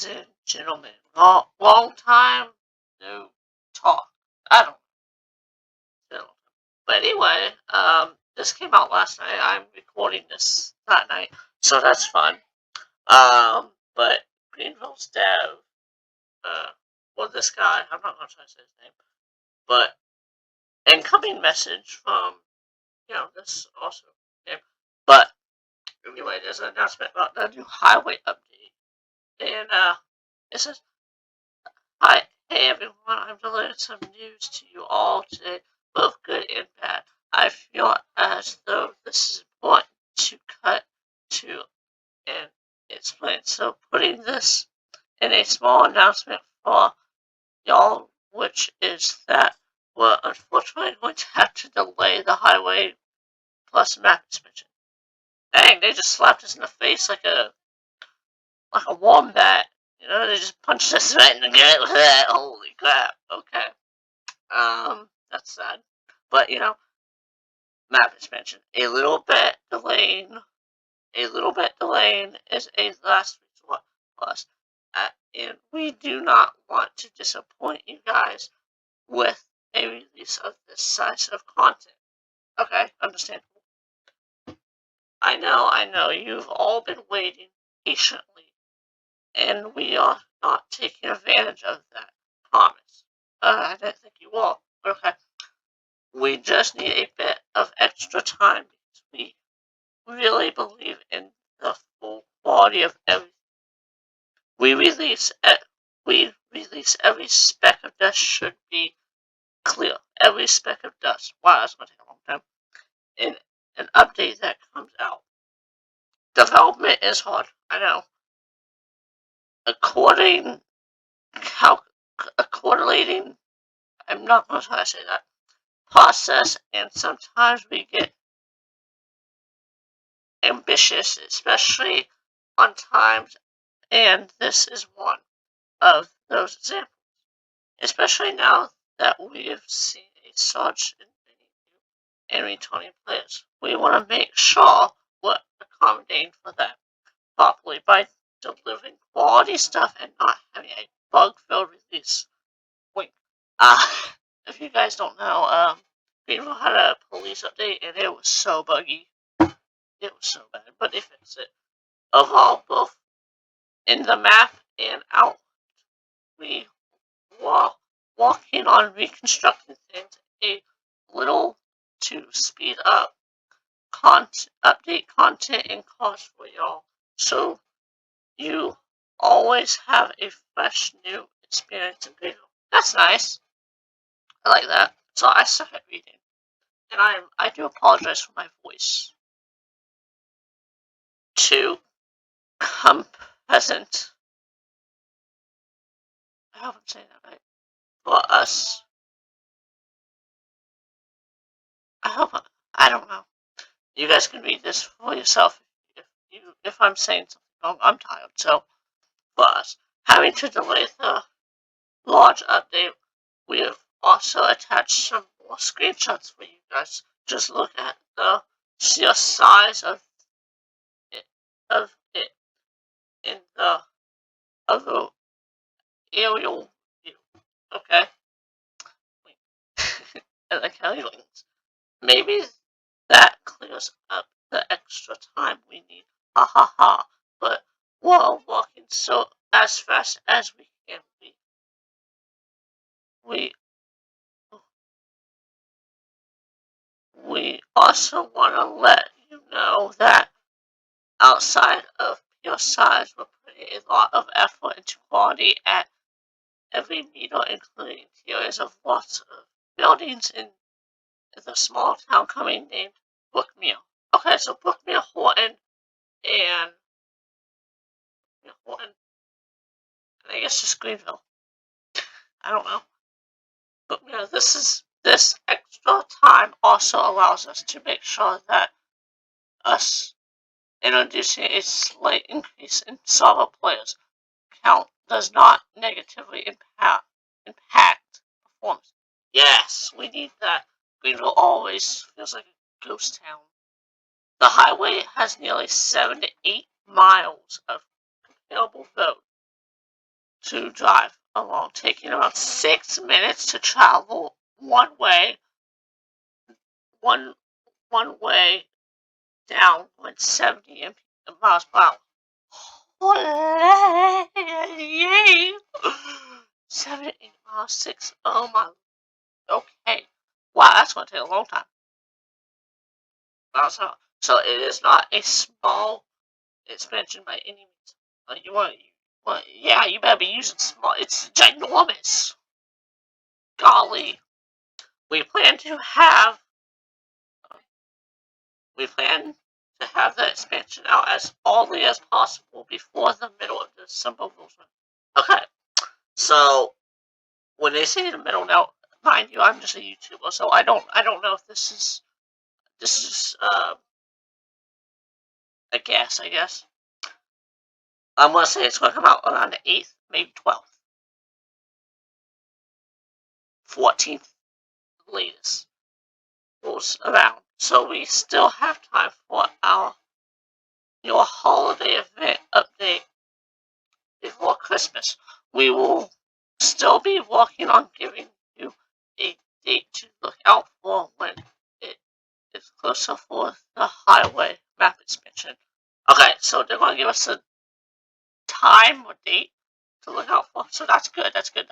ladies and gentlemen. Long time no talk. I don't know. But anyway, this came out last night. I'm recording this that night, so that's fun. But Greenville's dev, well, this guy, I'm not going to try to say his name, but incoming message from, this awesome name. But anyway, there's an announcement about the new highway update. And, it says, Hi, hey everyone, I'm delivering some news to you all today, both good and bad. I feel as though this is important to cut to and explain. So putting this in a small announcement for y'all, which is that we're unfortunately going to have to delay the highway plus map expansion. Dang, they just slapped us in the face like a wombat. They just punched us right in the gut with that. Holy crap. Okay. That's sad. But, map expansion. A little bit delaying is a last resort for us. And we do not want to disappoint you guys with a release of this size of content. Okay, understandable. I know, you've all been waiting patiently, and we are not taking advantage of that. Promise. I don't think you will. Okay. We just need a bit of extra time because we really believe in the full quality of everything. We release every speck of dust should be clear. Every speck of dust. Wow, that's gonna take a long time. In an update that comes out. Development is hard, I know. According, I'm not gonna try to say that. Process, and sometimes we get ambitious, especially on times, and this is one of those examples. Especially now that we have seen a surge in many new and returning players. We want to make sure we're accommodating for that properly by delivering quality stuff and not having a bug-filled release. Wink. If you guys don't know, Greenville had a police update and it was so buggy. It was so bad, but they fixed it. Overall, both in the map and out, we were working on reconstructing things a little to speed up update content and cost for y'all. So you always have a fresh new experience in Greenville. That's nice. I like that. So I suck at reading. And I do apologize for my voice. To come present. I hope I'm saying that right. For us. I don't know. You guys can read this for yourself if I'm saying something wrong. I'm tired, so for us. Having to delay the large update, we have also attached some more screenshots for you guys. Just look at the sheer size of it in the other aerial view. Okay? And the Kelly links. Maybe that clears up the extra time we need. Ha ha ha. But we're walking so as fast as we can. We also want to let you know that outside of pure size, we're putting a lot of effort into quality at every meter, including interiors of lots of buildings in the small town coming named Brookmere. Okay, so Brookmere, Horton, and I guess just Greenville. I don't know. But this extra time also allows us to make sure that us introducing a slight increase in server players count does not negatively impact performance. Yes, we need that. Greenville always feels like a ghost town. The highway has nearly 7 to 8 miles of available road. to drive along, taking about 6 minutes to travel one way down when 70 miles per hour. Yay! 78 miles, 6. Oh my. Okay. Wow, that's going to take a long time. So it is not a small expansion by any means. Yeah, you better be using small. It's ginormous. Golly. We plan to have the expansion out as early as possible before the middle of December. Okay, so when they say the middle now, mind you, I'm just a YouTuber, so I don't know if this is a guess. I guess I'm gonna say it's gonna come out around the 8th, maybe 12th, 14th latest. Rolls around, so we still have time for your holiday event update before Christmas. We will still be working on giving you a date to look out for when it is closer for the highway map expansion. Okay, so they're going to give us a time or date to look out for, so that's good, that's good.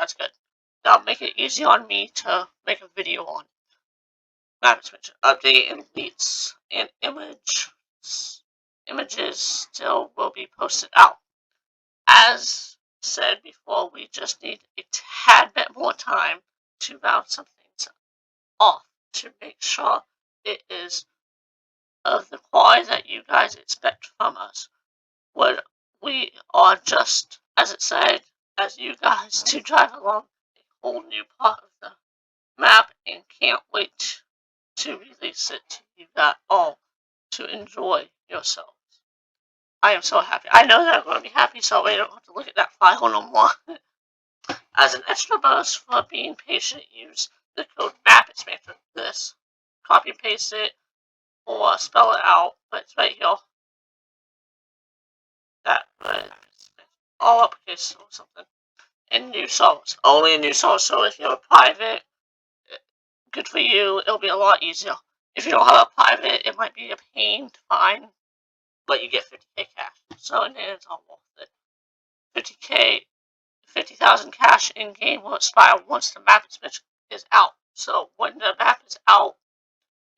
That'll make it easy on me to make a video on map expansion update and leads and images still will be posted out. As said before, we just need a tad bit more time to round some things off to make sure it is of the quality that you guys expect from us. What we are just, as it said, as you guys to drive along a whole new part of the map and can't wait to release it to you guys all to enjoy yourselves. I am so happy. I know that I'm going to be happy, so I don't have to look at that file no more. As an extra bonus for being patient, use the code map expansion. This. Copy and paste it or spell it out, but it's right here. That all uppercase or something. And new songs. Only new songs. So if you have a private, good for you. It'll be a lot easier. If you don't have a private, it might be a pain to find, but you get 50k cash. So in the end, it's all worth it. 50,000 cash in game will expire once the map expansion is out. So when the map is out,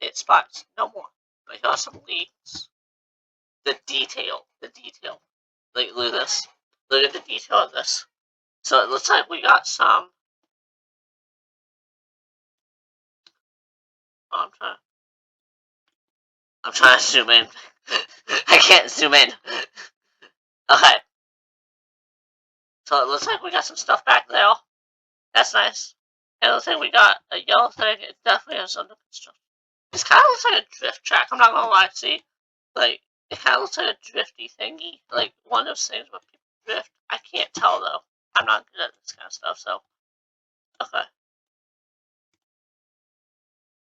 it expires. No more. But here are some leaks. The detail. Like, look at this. Look at the detail of this. So it looks like we got some. Oh, I'm trying to zoom in. I can't zoom in. Okay. So it looks like we got some stuff back there. That's nice. And it looks like we got a yellow thing. It definitely is under construction. This kind of looks like a drift track. I'm not gonna lie. See, like it kind of looks like a drifty thingy, like one of those things where people drift. I can't tell though. I'm not good at this kind of stuff. So, okay.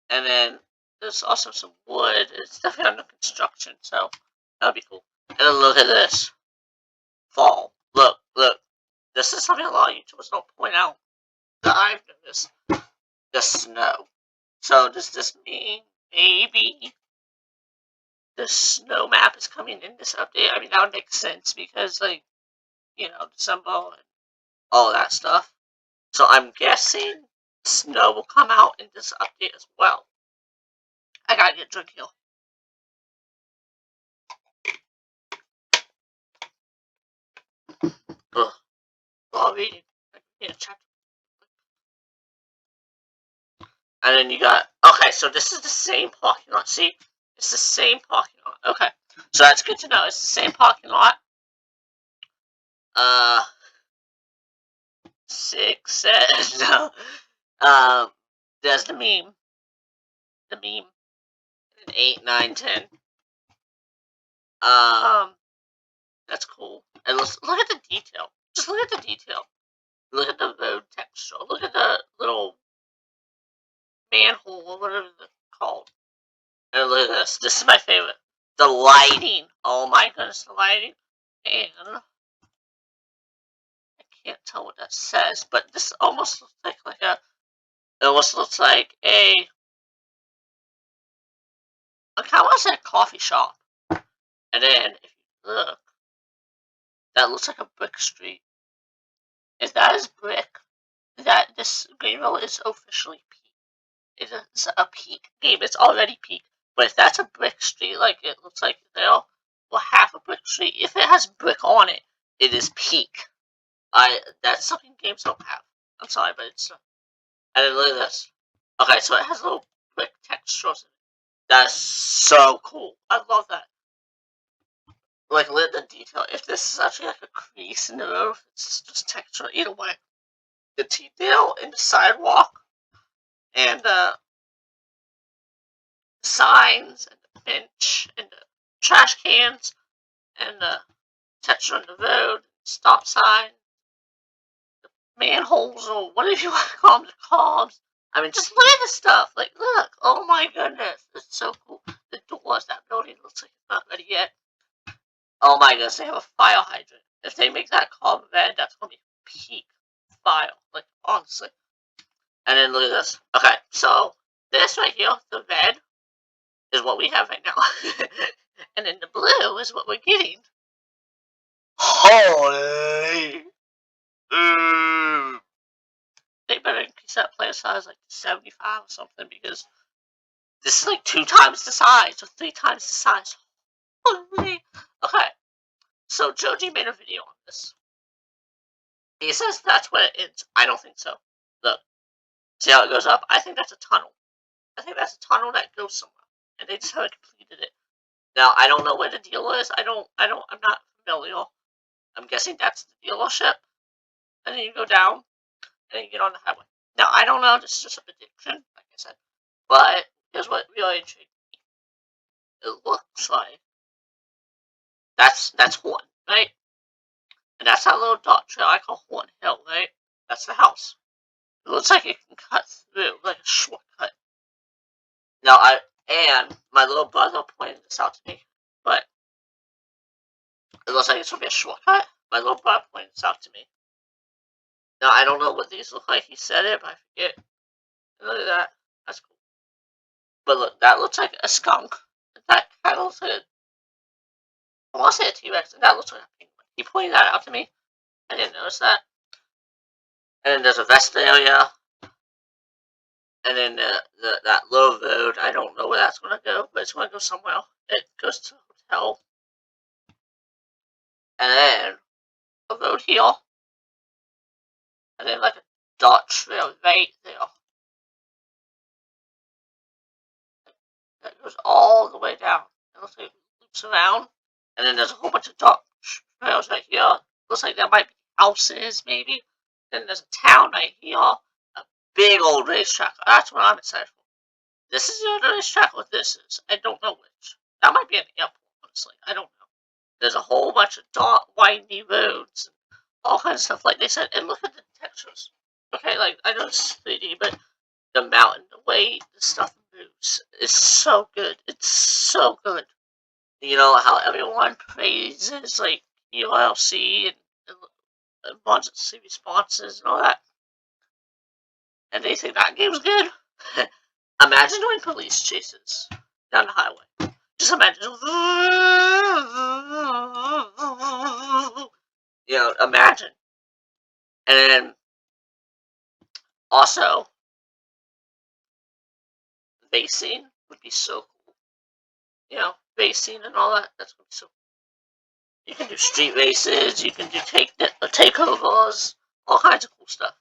And then there's also some wood. It's definitely under construction, so that'll be cool. And then look at this. Fall. Look. This is something a lot of YouTubers don't point out that I've noticed. The snow. So does this mean maybe the snow map is coming in this update? I mean, that would make sense because, like, December and all that stuff. So I'm guessing snow will come out in this update as well. I gotta get a drink here. Ugh. While reading. And then you got, okay, so this is the same parking lot. See? It's the same parking lot. Okay. So that's good to know. It's the same parking lot. 6, 7, no. There's the meme. The meme. 8, 9, 10. That's cool. And look at the detail. Just look at the detail. Look at the road texture. Look at the little manhole or whatever it's called. And look at this. This is my favorite. The lighting. Oh my goodness, the lighting. And I can't tell what that says, but this almost looks like a. It almost looks like a. I kind of want to say a coffee shop. And then if you look, that looks like a brick street. If that is brick, that this Greenville is officially peak. It is a peak game. It's already peak. But if that's a brick street, like it looks like there, or half a brick street, if it has brick on it, it is peak. That's something games don't have. I'm sorry, but it's. And then look at this. Okay, so it has little brick textures. That's so cool. I love that. Like, look at the detail. If this is actually like a crease in the roof, it's just texture. Either way, the detail in the sidewalk and the signs and the bench and the trash cans and the texture on the road, stop sign, manholes, or whatever you want to call them, the cobs. I mean, just look at this stuff. Like, look. Oh my goodness. It's so cool. The doors, that building looks like it's not ready yet. Oh my goodness, they have a fire hydrant. If they make that cob red, that's going to be peak fire. Like, honestly. And then look at this. Okay, so this right here, the red, is what we have right now. And then the blue is what we're getting. Holy! They better increase that player size like to 75 or something, because this is like 2 times the size or 3 times the size. Holy! Okay, so Joji made a video on this. He says that's what it is. I don't think so. Look, see how it goes up? I think that's a tunnel. I think that's a tunnel that goes somewhere, and they just haven't completed it. Now I don't know where the deal is. I'm not familiar. I'm guessing that's the dealership, and then you go down, and then you get on the highway. Now I don't know. This is just a prediction, like I said. But here's what really intrigued me. It looks like that's Horn, right? And that's that little dot trail I call Horn Hill, right? That's the house. It looks like it can cut through, like a shortcut. Now and my little brother pointed this out to me, but it looks like it's gonna be a shortcut. My little brother pointed this out to me. Now I don't know what these look like. He said it, but I forget. Look at that. That's cool. But look, that looks like a skunk. That kind of looks like I want to say a T-Rex, and that looks like a penguin. He pointed that out to me. I didn't notice that. And then there's a vest area. And then that low road, I don't know where that's going to go, but it's going to go somewhere. It goes to a hotel. And then a road here. And then like a dot trail right there. That goes all the way down. It looks like it loops around. And then there's a whole bunch of dot trails right here. Looks like there might be houses, maybe. Then there's a town right here. A big old racetrack. That's what I'm excited for. This is the other racetrack. What this is, I don't know which. That might be an airport, honestly. I don't know. There's a whole bunch of dot, windy roads, and all kinds of stuff. Like they said, and look at the textures. Okay, like I know it's 3D, but the mountain, the way the stuff moves, is so good. It's so good. You know how everyone praises like ULC and emergency responses and all that, and they think that game's good. Imagine doing police chases down the highway. Just imagine. You know, imagine. And then also, racing would be so cool. You know, racing and all that. That's going to be so cool. You can do street races. You can do takeovers. All kinds of cool stuff.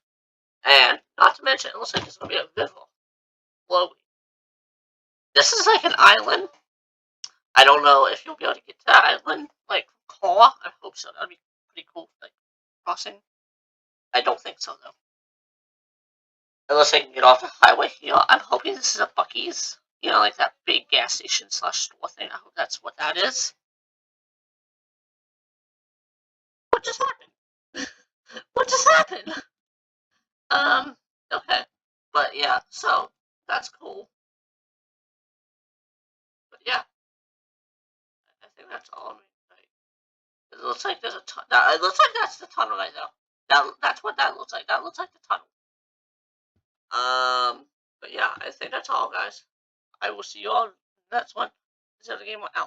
And not to mention, it looks like it's going to be a river flowing. This is like an island. I don't know if you'll be able to get to that island, like, from car. I hope so. That'd be pretty cool, like, crossing. I don't think so, though. Unless I can get off the highway here. I'm hoping this is a Buc-ee's. You know, like that big gas station / store thing. I hope that's what that is. What just happened? What just happened? Okay. But yeah, so, that's cool. But yeah, I think that's all. It looks like there's a tunnel. It looks like that's the tunnel right there. That's what that looks like. That looks like the tunnel. But yeah, I think that's all, guys. I will see you all in the next one. This is the game out.